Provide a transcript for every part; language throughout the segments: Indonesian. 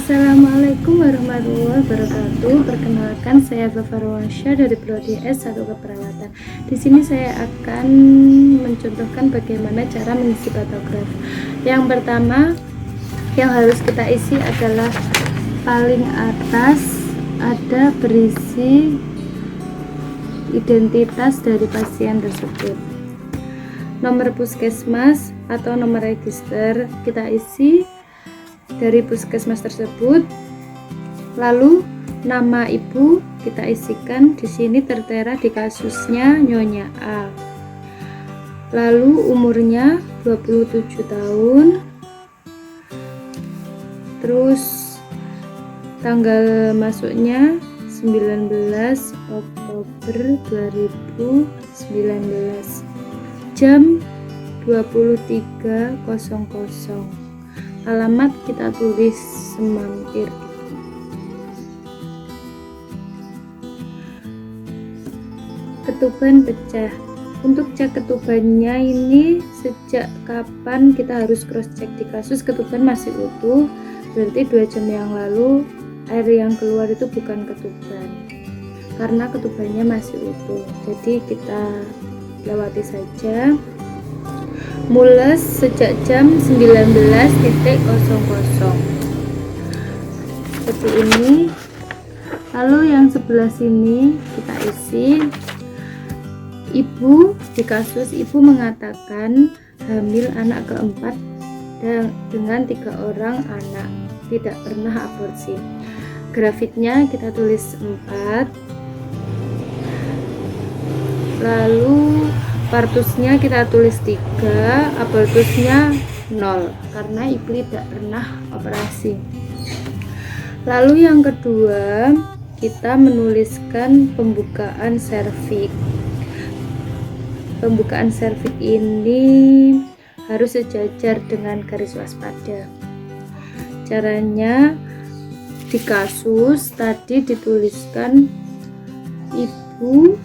Assalamualaikum warahmatullahi wabarakatuh. Perkenalkan, saya Fafa Rowansyah dari Prodi S1 Keperawatan. Di sini saya akan mencontohkan bagaimana cara mengisi patograf. Yang pertama yang harus kita isi adalah paling atas ada berisi identitas dari pasien tersebut. Nomor puskesmas atau nomor register kita isi dari puskesmas tersebut. Lalu nama ibu kita isikan di sini tertera di kasusnya Nyonya A. Lalu umurnya 27 tahun. Terus tanggal masuknya 19 Oktober 2019. Jam 23.00. Alamat kita tulis semampir. Ketuban pecah. Untuk cek ketubannya ini sejak kapan kita harus cross check di kasus ketuban masih utuh, berarti 2 jam yang lalu air yang keluar itu bukan ketuban, karena ketubannya masih utuh, jadi kita lewati saja. Mules sejak jam 19.00 seperti ini. Lalu yang sebelah sini kita isi ibu. Di kasus ibu mengatakan hamil anak keempat dengan 3 orang anak, tidak pernah aborsi. Grafitnya kita tulis 4. Lalu partusnya kita tulis 3, abortusnya 0 karena ibu tidak pernah operasi. Lalu yang kedua kita menuliskan pembukaan serviks. Pembukaan serviks ini harus sejajar dengan garis waspada. Caranya di kasus tadi dituliskan ibu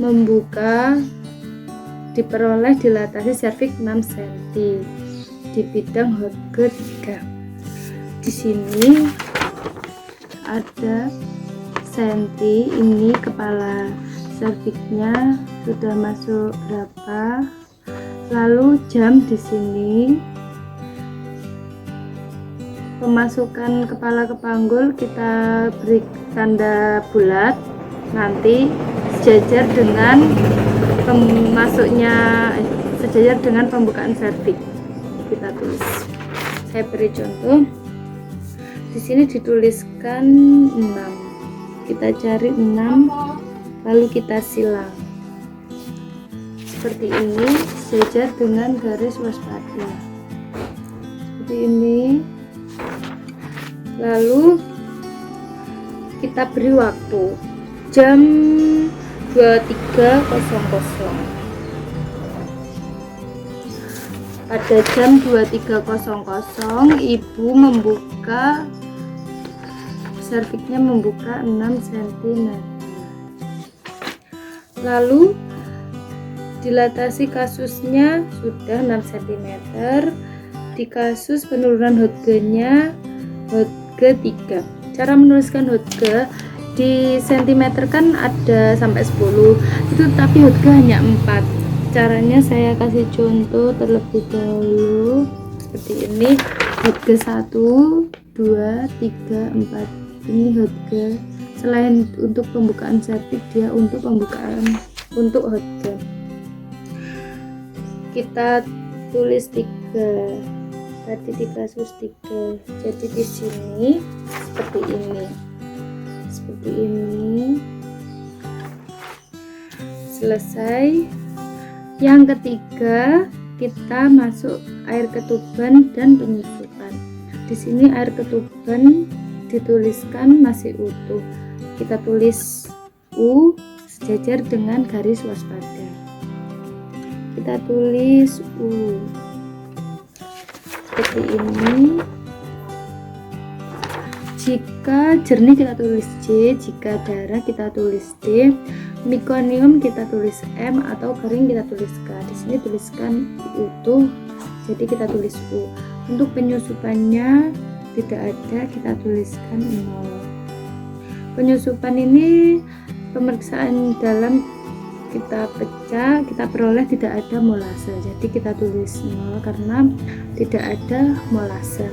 membuka diperoleh dilatasi serviks 6 cm di bidang Hodge 3. Di sini ada senti, ini kepala serviksnya sudah masuk berapa. Lalu jam di sini. Pemasukan kepala ke panggul kita beri tanda bulat, nanti sejajar dengan sejajar dengan pembukaan serviks kita tulis. Saya beri contoh. Di sini dituliskan 6. Kita cari 6, lalu kita silang seperti ini, sejajar dengan garis waspada seperti ini. Lalu kita beri waktu jam 23.00. Pada jam 23.00 ibu membuka serviksnya, membuka 6 cm. Lalu dilatasi kasusnya sudah 6 cm. Di kasus penurunan Hodge-nya Hodge 3. Cara menuliskan Hodge di sentimeter kan ada sampai 10 itu, tapi Hodge hanya 4. Caranya saya kasih contoh terlebih dahulu seperti ini. Hodge 1, 2, 3, 4. Ini Hodge. Selain untuk pembukaan serviks, dia untuk pembukaan untuk Hodge. Kita tulis 3. Tadi di kasus 3. Jadi di sini seperti ini. Seperti ini. Selesai. Yang ketiga, kita masuk air ketuban dan penyusutan. Di sini air ketuban dituliskan masih utuh. Kita tulis U sejajar dengan garis waspada. Kita tulis U seperti ini. Jika jernih kita tulis J, jika darah kita tulis D, mekonium kita tulis M, atau kering kita tulis K. Di sini tuliskan utuh, jadi kita tulis U. Untuk penyusupannya tidak ada, kita tuliskan 0. Penyusupan ini pemeriksaan dalam kita pecah, kita peroleh tidak ada molase, jadi kita tulis 0 karena tidak ada molase.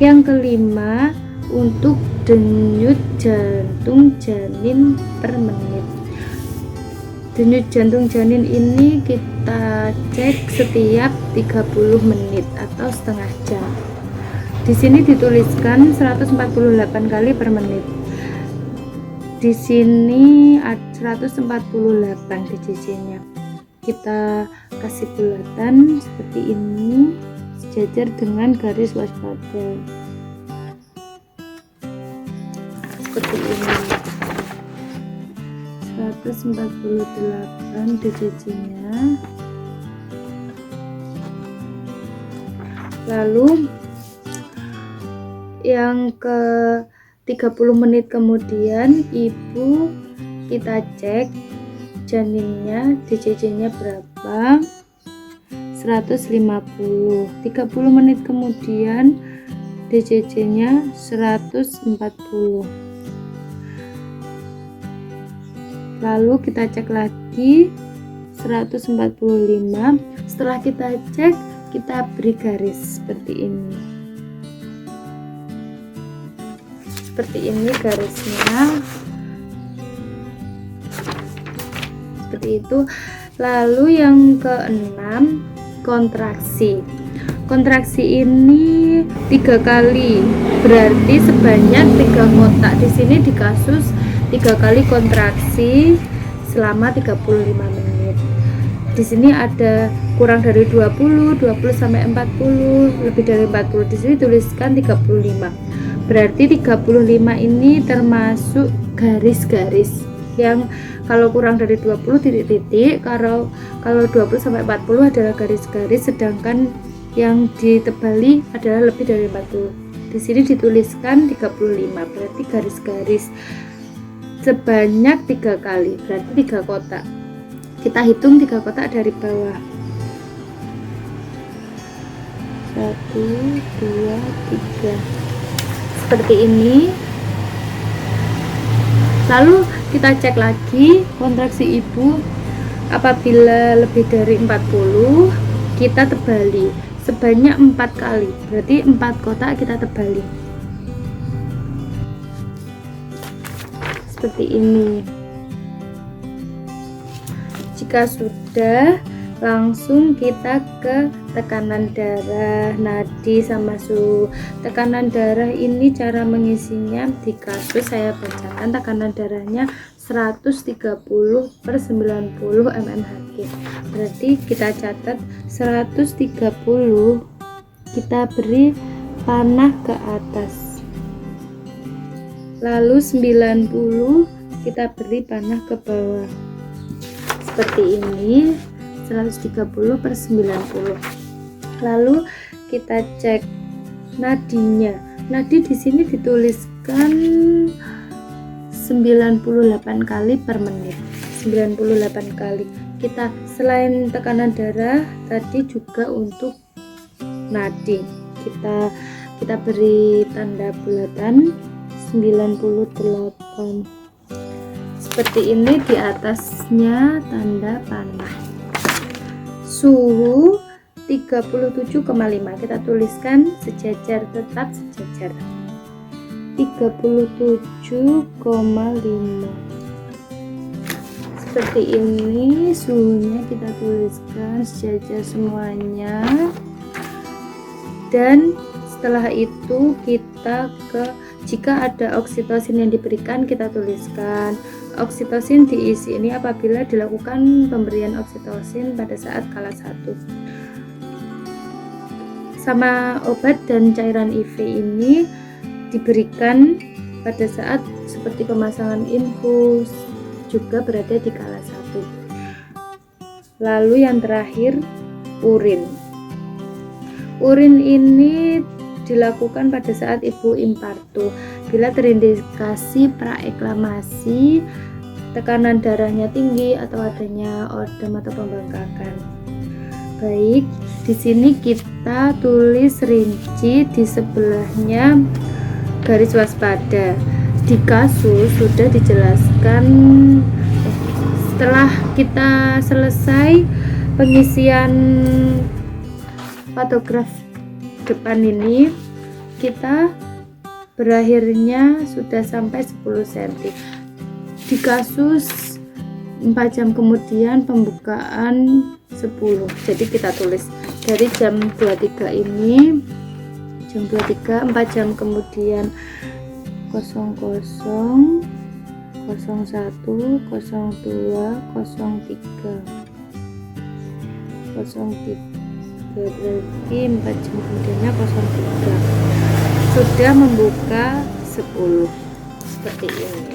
Yang kelima, untuk denyut jantung janin per menit. Denyut jantung janin ini kita cek setiap 30 menit atau setengah jam. Di sini dituliskan 148 kali per menit. Di sini ada 148 DCC-nya. Kita kasih bulatan seperti ini, sejajar dengan garis waspada. Seperti ini. 148 DCC-nya. Lalu yang ke 30 menit kemudian ibu kita cek janinnya, DCC-nya berapa, 150. 30 menit kemudian DCC-nya 140. Lalu kita cek lagi 145. Setelah kita cek, kita beri garis seperti ini. Seperti ini garisnya, seperti itu. Lalu yang keenam, kontraksi. Kontraksi ini 3 kali, berarti sebanyak 3 kotak. Di sini di kasus 3 kali kontraksi selama 35 menit. Di sini ada kurang dari 20 sampai 40, lebih dari 40. Di sini tuliskan 35. Berarti 35 ini termasuk garis-garis yang kalau kurang dari 20 titik-titik, kalau 20 sampai 40 adalah garis-garis, sedangkan yang ditebali adalah lebih dari 40. Di sini dituliskan 35, berarti garis-garis sebanyak 3 kali, berarti 3 kotak. Kita hitung 3 kotak dari bawah. 1, 2, 3. Seperti ini. Lalu kita cek lagi kontraksi ibu, apabila lebih dari 40 kita tebali sebanyak 4 kali, berarti 4 kotak kita tebali seperti ini. Jika sudah, langsung kita ke tekanan darah, nadi, sama suhu. Tekanan darah ini cara mengisinya di kasus saya bacakan tekanan darahnya 130/90 mmHg. Berarti kita catat 130, kita beri panah ke atas. Lalu 90 kita beri panah ke bawah. Seperti ini. 130/90. Lalu kita cek nadinya. Nadi di sini dituliskan 98 kali per menit. 98 kali. Kita selain tekanan darah tadi juga untuk nadi. Kita beri tanda bulatan 98. Seperti ini, di atasnya tanda panah. Suhu 37,5, kita tuliskan sejajar, tetap sejajar 37,5. Seperti ini suhunya, kita tuliskan sejajar semuanya. Dan setelah itu kita jika ada oksitosin yang diberikan, kita tuliskan. Oksitosin diisi ini apabila dilakukan pemberian oksitosin pada saat kala 1. Sama obat dan cairan IV ini diberikan pada saat seperti pemasangan infus, juga berada di kala 1. Lalu yang terakhir, urin. Urin ini dilakukan pada saat ibu infarto. Bila terindikasi praeklamasi, tekanan darahnya tinggi atau adanya odem atau pembengkakan. Baik, di sini kita tulis rinci di sebelahnya garis waspada. Di kasus sudah dijelaskan. Setelah kita selesai pengisian patograf depan ini, kita berakhirnya sudah sampai 10 cm. Di kasus 4 jam kemudian pembukaan 10. Jadi kita tulis dari jam 23 ini, jam 23, 4 jam kemudian 00, 01, 02, 03. 03 berarti 4 jam kemudiannya 03. Sudah membuka 10 seperti ini.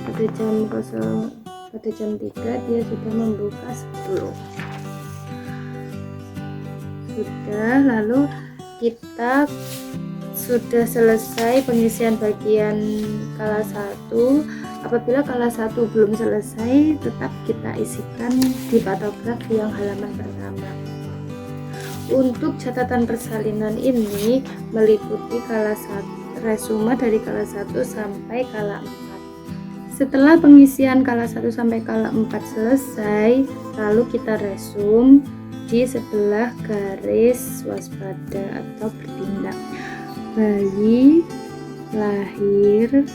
Pada jam 3 dia sudah membuka 10. Sudah, lalu kita sudah selesai pengisian bagian kala 1. Apabila kala 1 belum selesai, tetap kita isikan di patograf yang halaman pertama. Untuk catatan persalinan ini meliputi kala 1, resume dari kala 1 sampai kala 4. Setelah pengisian kala 1 sampai kala 4 selesai, lalu kita resum di sebelah garis waspada atau bertindak. Bayi lahir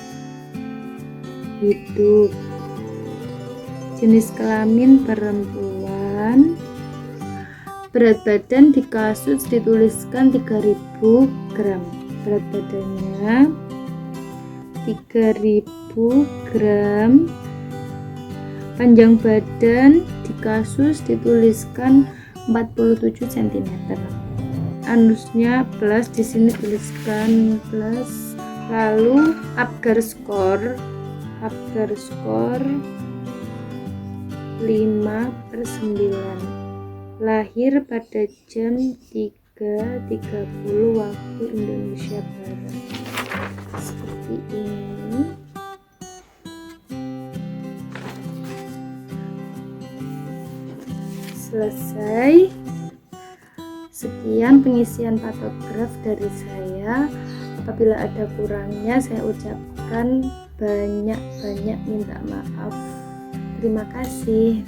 hidup, jenis kelamin perempuan, berat badan di kasus dituliskan 3000 gram, berat badannya 3000 gram, panjang badan di kasus dituliskan 47 cm, anusnya plus, di sini tuliskan plus. Lalu Apgar skor 5/9, lahir pada jam 3.30 waktu Indonesia Barat. Seperti ini. Selesai. Sekian pengisian patograf dari saya. Apabila ada kurangnya, saya ucapkan banyak-banyak minta maaf. Terima kasih.